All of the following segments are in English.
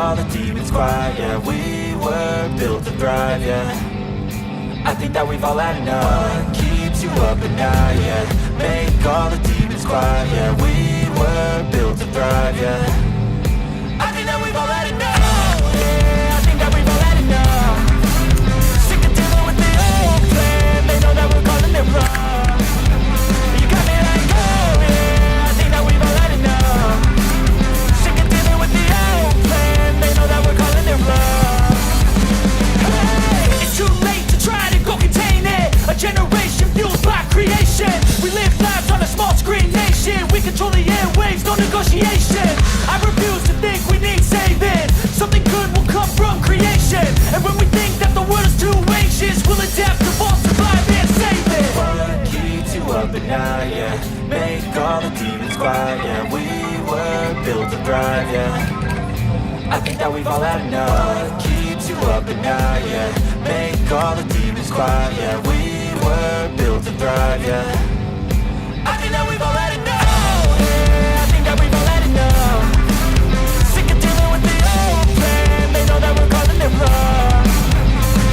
all the demons quiet. Yeah, we were built to thrive, yeah. I think that we've all had enough. What keeps you up at night, yeah. Make all the demons quiet. Yeah, we were built to thrive, yeah. I think that we've all had enough. Yeah, I think that we've all had enough. Sick of dealing with the old plan. They know that we're calling it wrong. You got me like, oh yeah, I think that we've all had enough. Sick of dealing with the old plan. They know that we're calling it wrong. Hey, it's too late to try to go contain it. A generation fueled by creation. We live lives on a small screen nation. We control the airwaves, no negotiation. I refuse to think we need saving. Something good will come from creation. And when we think that the world is too anxious, we'll adapt, evolve, survive and save it. What keeps you up at night, yeah. Make all the demons quiet, yeah. We were built to thrive, yeah. I think that we've all had enough. What keeps you up at night, yeah. Make all the demons quiet, yeah. We were built to thrive, yeah. I think that we've all had enough. Yeah, I think that we've all had enough. Sick of dealing with the old plan. They know that we're calling it wrong.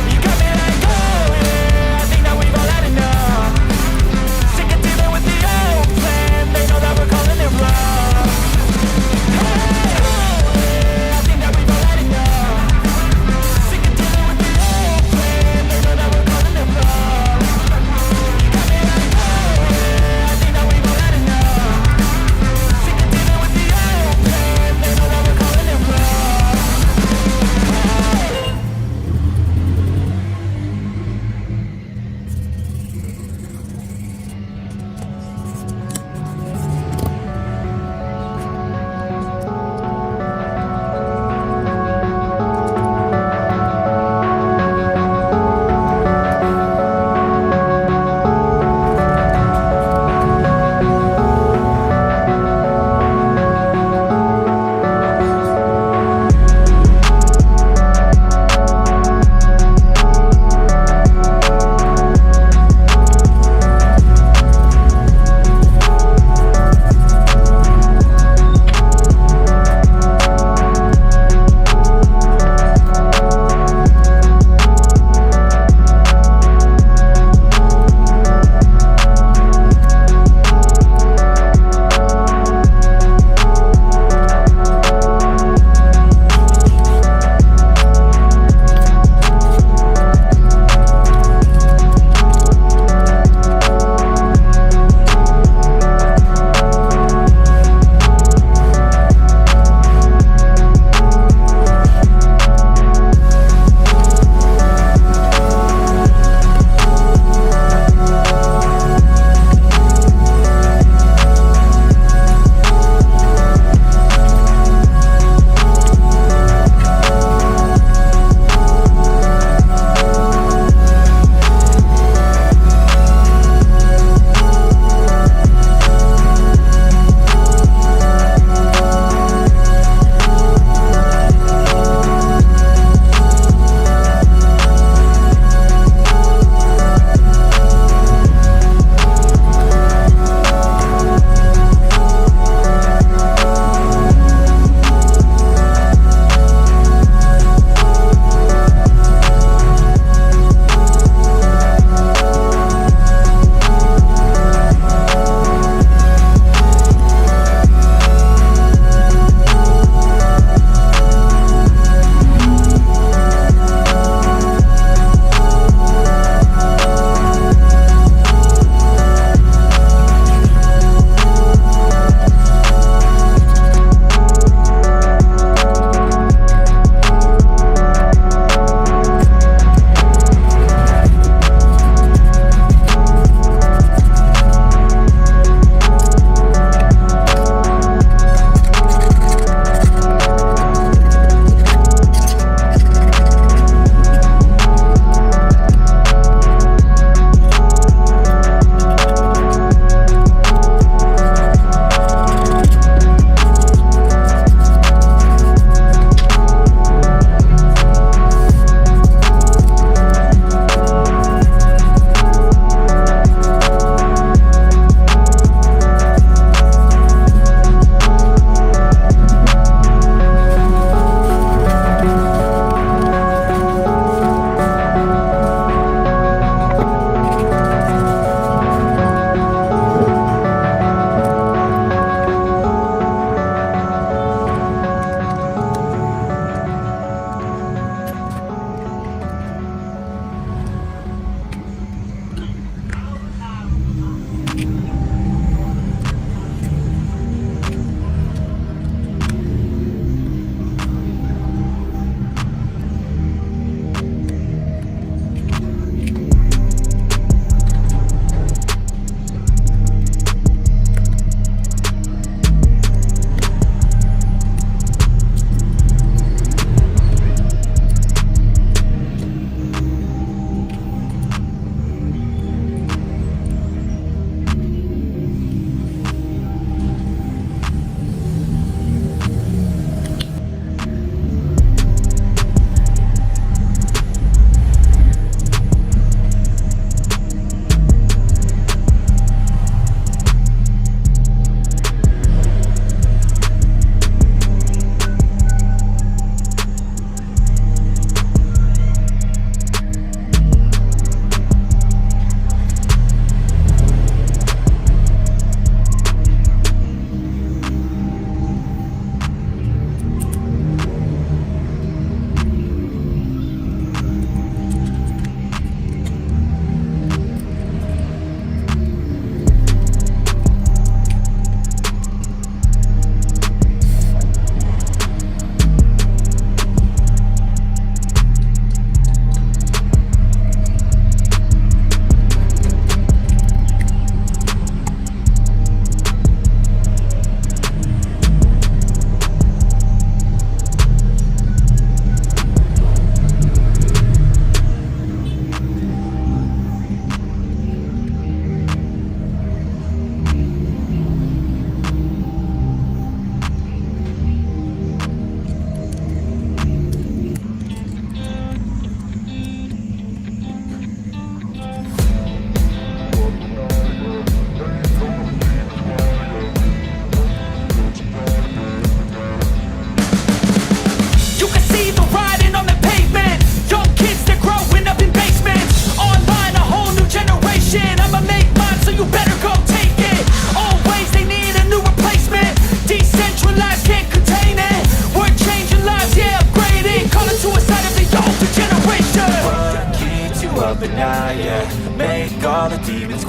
You got me like, oh yeah, I think that we've all had enough. Sick of dealing with the old plan. They know that we're calling it wrong. Hey, oh yeah, I think that we've all had enough. Sick of dealing with the old plan. They know that we're calling it wrong. You got me like, oh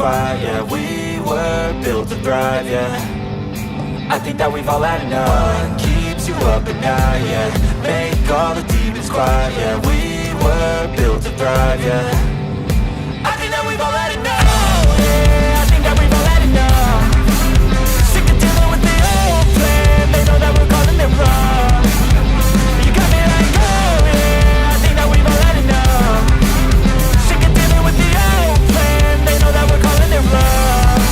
quiet, yeah. We were built to thrive, yeah. I think that we've all had enough. What keeps you up at night, yeah. Make all the demons quiet, yeah. We were built to thrive, yeah. I think that we've all had enough, yeah. I think that we've all had enough. Sick of dealing with the old plan. They know that we're calling it wrong. You got me like, oh yeah. I think that we've all had enough. Sick of dealing with the old plan. They know that we're calling it wrong.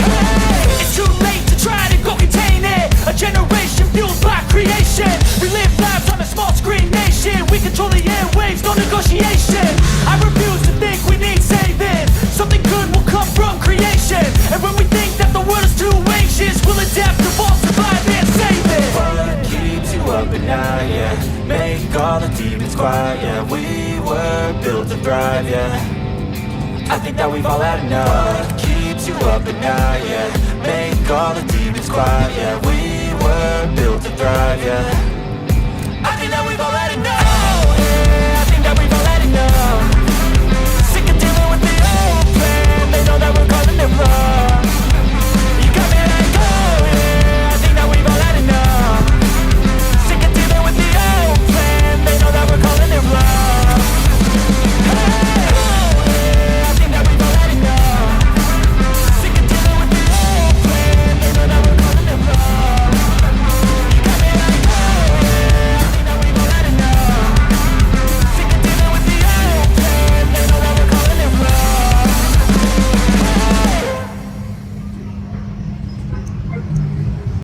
Hey, it's too late to try to go contain it. A generation fueled by creation. We live lives on a small screen nation. We control the airwaves, no negotiation. I refuse to think we need saving. Something good will come from creation. And when we think that the world is too anxious, we'll adapt, evolve, survive, and save it. What keeps you up at night, yeah. Make all the demons quiet, yeah. We were built to thrive, yeah. I think that we've all had enough. What keeps you up at night, yeah. Make all the demons quiet, yeah. We were built to thrive, yeah.